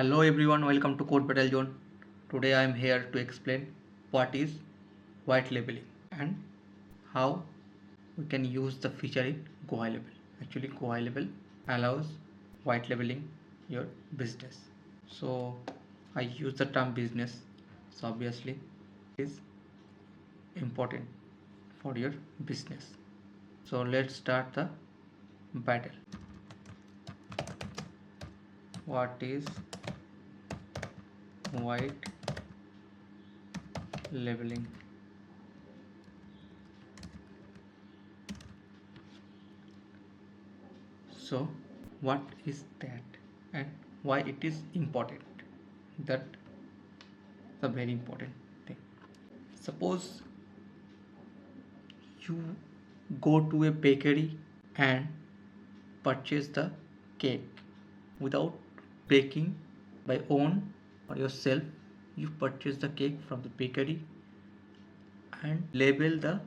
Hello everyone, welcome to CodeBattleZone. Today I am here to explain what is white labeling and how we can use the feature in GoHighLabel. Actually, GoHighLabel allows white labeling your business. So I use the term business. So obviously it is important for your business. So let's start the battle. What is white labeling? So what is that and why it is important? That is a very important thing. Suppose you go to a bakery and purchase the cake without baking by own or yourself. You purchase the cake from the bakery and label the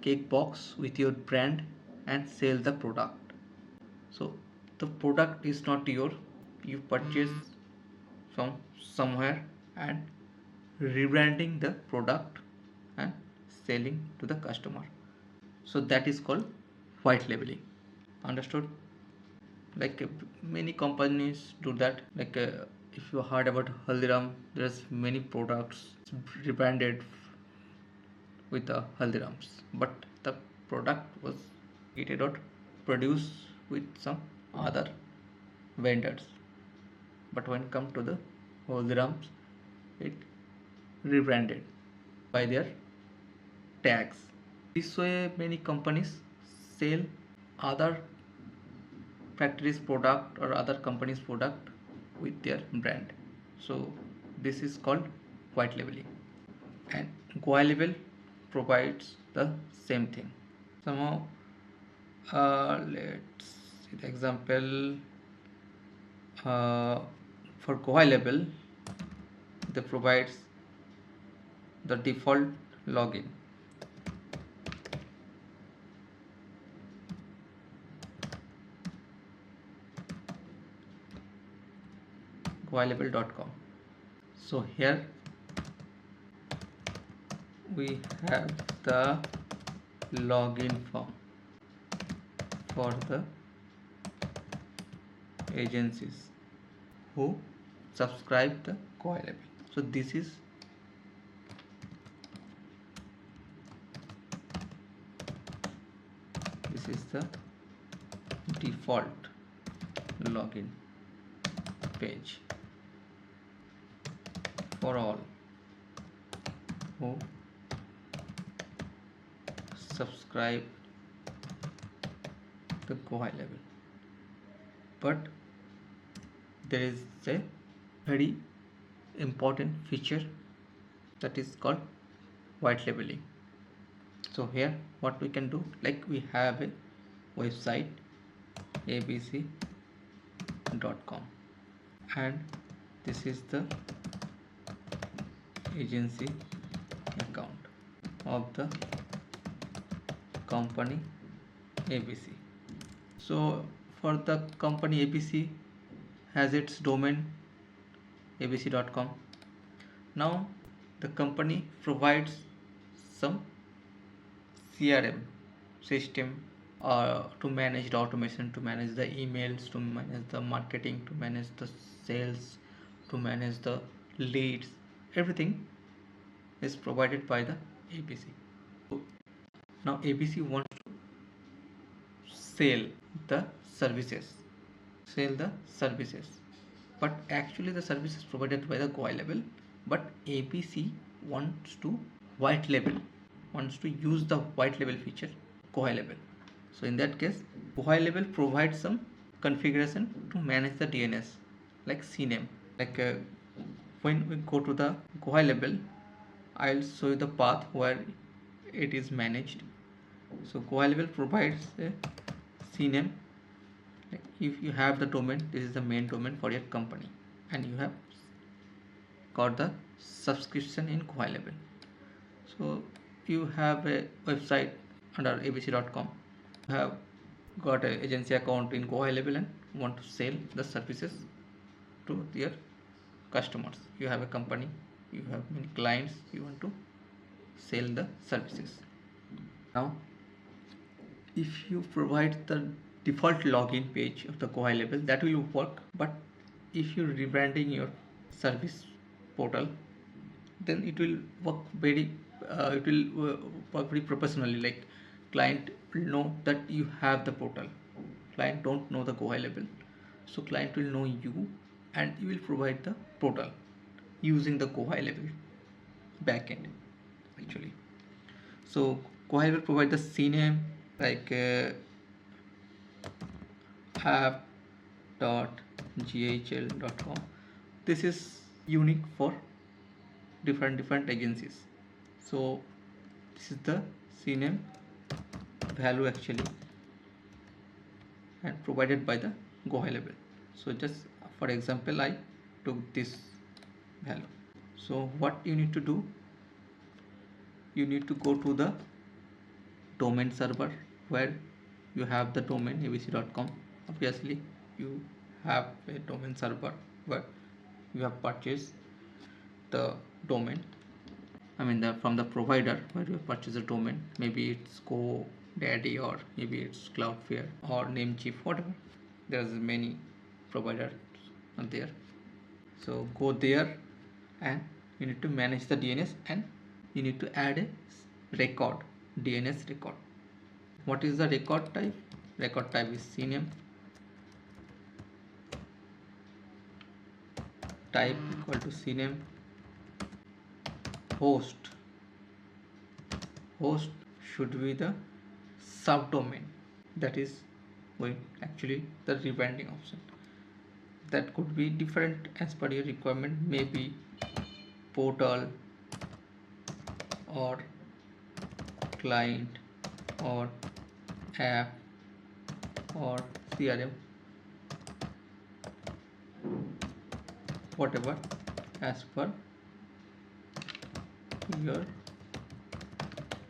cake box with your brand and sell the product. So the product is not your, you purchase from somewhere and rebranding the product and selling to the customer. So that is called white labeling. Understood? Like many companies do that. Like if you heard about Haldiram, there's many products rebranded with the Haldirams, but the product was created or produced with some other vendors. But when come to the Haldirams, it rebranded by their tags. This way many companies sell other factories product or other companies product with their brand. So this is called white labeling, and GoLabel provides the same thing. Somehow let's see the example. For GoLabel, they provides the default login. GoLabel.com. So here we have the login form for the agencies who subscribe the GoLabel. So this is the default login page for all who subscribe the GoHighLabel. But there is a very important feature that is called white labeling. So here what we can do, like we have a website abc.com and this is the agency account of the company ABC. So for the company ABC has its domain abc.com. Now the company provides some CRM system to manage the automation, to manage the emails, to manage the marketing, to manage the sales, to manage the leads. Everything is provided by the ABC. So now ABC wants to sell the services, but actually the service is provided by the GoLabel, but ABC wants to white label, wants to use the white label feature GoLabel. So in that case, GoLabel provides some configuration to manage the DNS like CNAME. Like when we go to the GoLabel, I'll show you the path where it is managed. So GoLabel provides a CNAME. Like if you have the domain, this is the main domain for your company, and you have got the subscription in GoLabel. So you have a website under abc.com, you have got an agency account in GoLabel and want to sell the services to your customers. You have a company, you have many clients, you want to sell the services. Now if you provide the default login page of the Go High Level, that will work. But if you're rebranding your service portal, then it will work very work very professionally. Like client will know that you have the portal. Client don't know the Go High Level, so client will know you, and you will provide the portal using the Go High Level backend actually. So Go High will provide the CNAME like app.ghl.com. This is unique for different agencies. So this is the CNAME value actually, and provided by the Go High Level. So just for example, I took this value. So what you need to do, you need to go to the domain server where you have the domain abc.com. Obviously you have a domain server where you have purchased the domain, from the provider where you purchase a domain. Maybe it's GoDaddy, or maybe it's Cloudflare or Namecheap, whatever. There's many providers there. So go there and you need to manage the DNS, and you need to add a record, DNS record. What is the record type? Record type is CNAME, type equal to CNAME, host should be the subdomain, that is going actually the rebranding option. That could be different as per your requirement, maybe portal or client or app or CRM, whatever as per your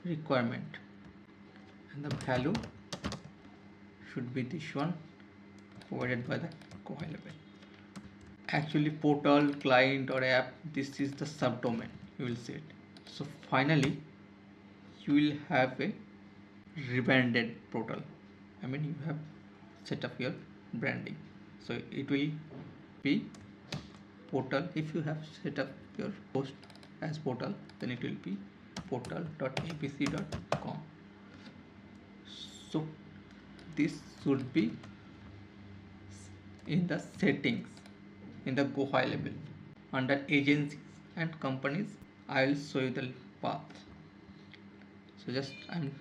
requirement. And the value should be this one, provided by the Go High Level. Actually portal, client or app, this is the subdomain, you will see it. So finally you will have a rebranded portal. You have set up your branding, so it will be portal. If you have set up your host as portal, then it will be portal.abc.com. so this should be in the settings in the Go High Level. Under agencies and companies, I will show you the path. So just I'm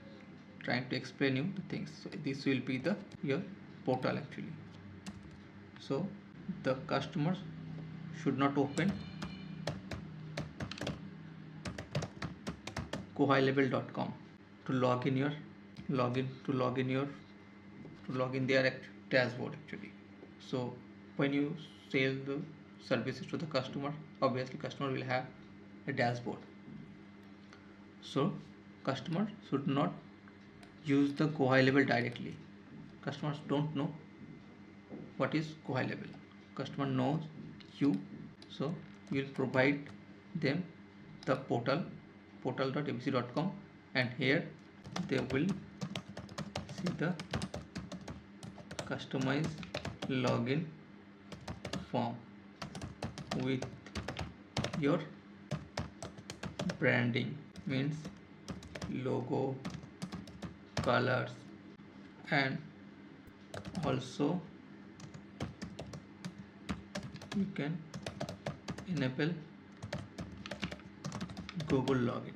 trying to explain you the things. So this will be the your portal actually. So the customers should not open gohighlevel.com to log in their dashboard actually. So when you sell the services to the customer, obviously customer will have a dashboard. So customer should not use the Go High Level directly. Customers don't know what is Go High Level. Customer knows you, so you will provide them the portal.abc.com, and here they will see the customized login form with your branding, means logo, colors, and also you can enable Google login.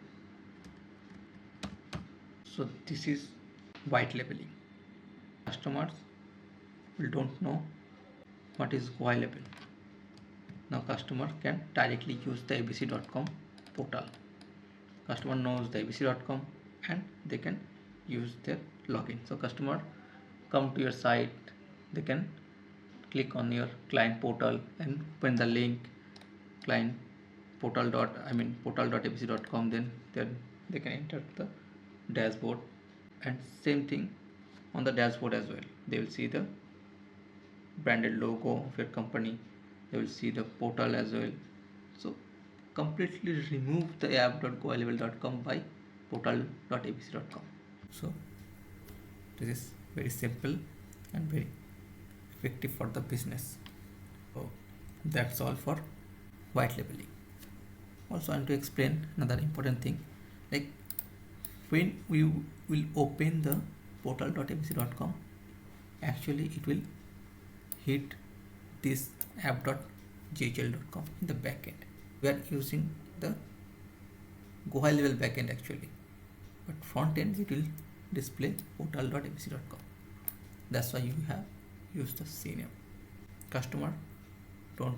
So this is white labeling. Customers will don't know what is Go High Level. Now customer can directly use the abc.com portal. Customer knows the abc.com and they can use their login. So customer come to your site, they can click on your client portal and open the link client portal.abc.com, then they can enter the dashboard, and same thing on the dashboard as well. They will see the branded logo of your company, They will see the portal as well. So completely remove the app.gohighlevel.com by portal.abc.com. So this is very simple and very effective for the business. So that's all for white labeling. Also, I want to explain another important thing, like when we will open the portal.abc.com, actually it will hit this app.ghl.com in the backend. We are using the go high level backend actually, but front end it will display portal.abc.com. That's why you have used the CNAME. Customer don't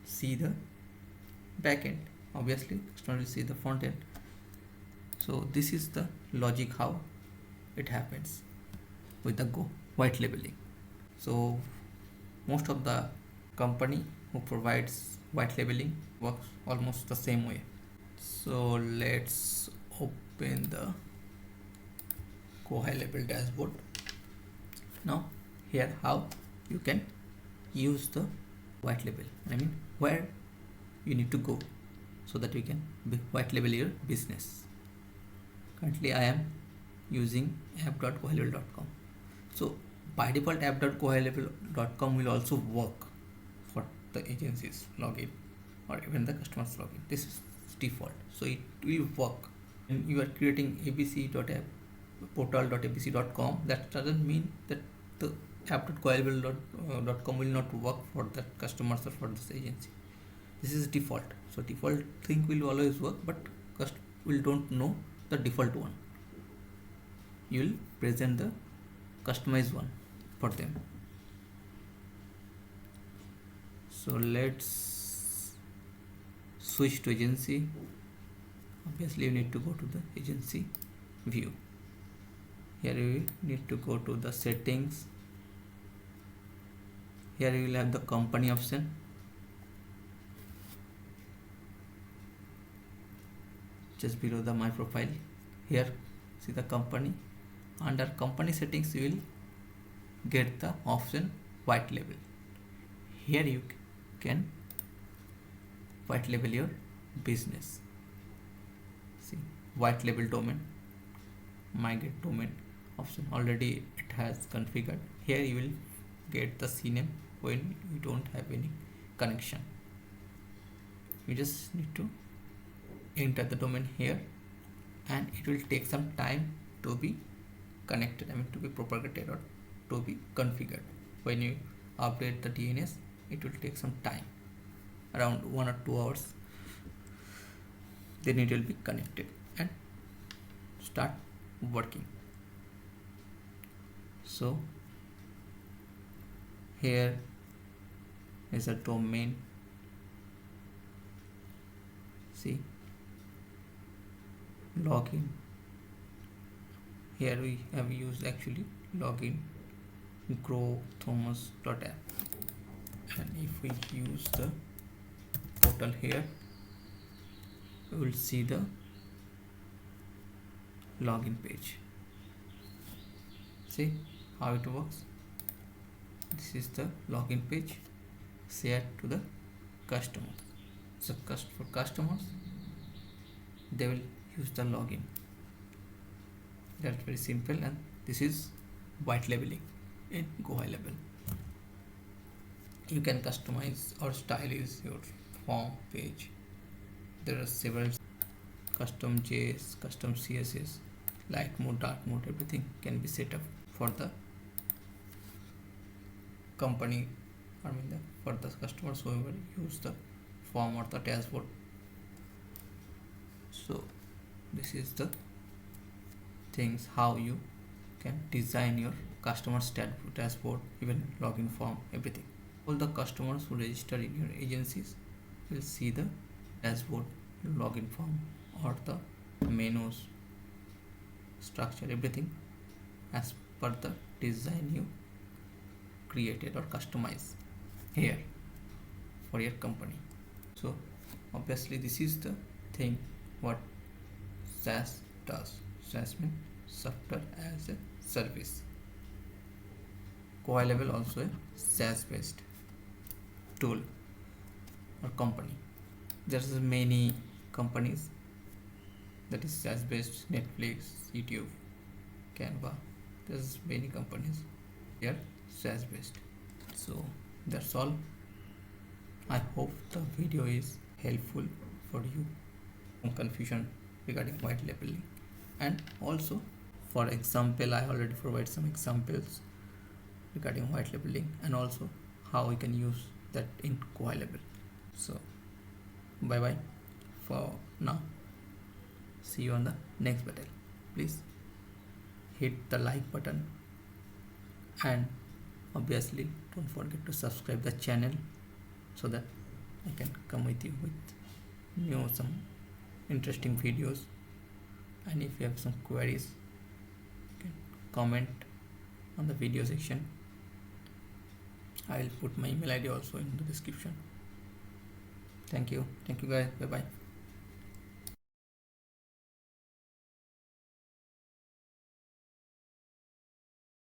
see the backend, obviously customer will see the front end. So this is the logic how it happens with the go white labeling. So most of the company who provides white labeling works almost the same way. So let's open the go high level dashboard. Now here how you can use the white label, I mean where you need to go so that you can white label your business. Currently I am using app.gohighlevel.com. So by default app.gohighlevel.com will also work for the agency's login or even the customer's login. This is default, so it will work. When you are creating abc.portal.abc.com, that doesn't mean that the app.gohighlevel.com will not work for the customers or for this agency. This is default, so default thing will always work, but will don't know the default one. You will present the customized one for them. So let's switch to agency. Obviously you need to go to the agency view. Here you need to go to the settings. Here you will have the company option. Just below the my profile, here see the company. Under company settings you will get the option white label. Here you can white label your business. See, white label domain, migrate domain option, already it has configured. Here you will get the CNAME when you don't have any connection. You just need to enter the domain here, and it will take some time to be connected, I mean to be propagated or to be configured. When you update the DNS, it will take some time, around 1 or 2 hours. Then it will be connected and start working. So here is a domain. See, login. Here we have used actually login growthomas.app, and if we use the portal here, we will see the login page. See how it works. This is the login page shared to the customers. So for customers, they will use the login. That's very simple, and this is white labeling in go high level. You can customize or stylize your form page. There are several custom JS, custom CSS, light mode, dark mode, everything can be set up for the company, I mean for the customers who will use the form or the dashboard. So this is the things how you can design your customer's dashboard, even login form, everything. All the customers who register in your agencies will see the dashboard, login form, or the menus, structure, everything as per the design you created or customized here for your company. So obviously this is the thing what SaaS does. SaaS means software as a service. Go high level also a SaaS based. tool or company. There's many companies, that is SaaS based, Netflix, YouTube, Canva. There's many companies here SaaS based. So that's all. I hope the video is helpful for you. Some confusion regarding white labeling, and also for example I already provide some examples regarding white labeling and also how we can use that in CodeBattleZone. So bye bye for now. See you on the next battle. Please hit the like button and obviously don't forget to subscribe the channel so that I can come with you with some interesting videos. And if you have some queries, you can comment on the video section. I will put my email ID also in the description. Thank you guys. Bye bye.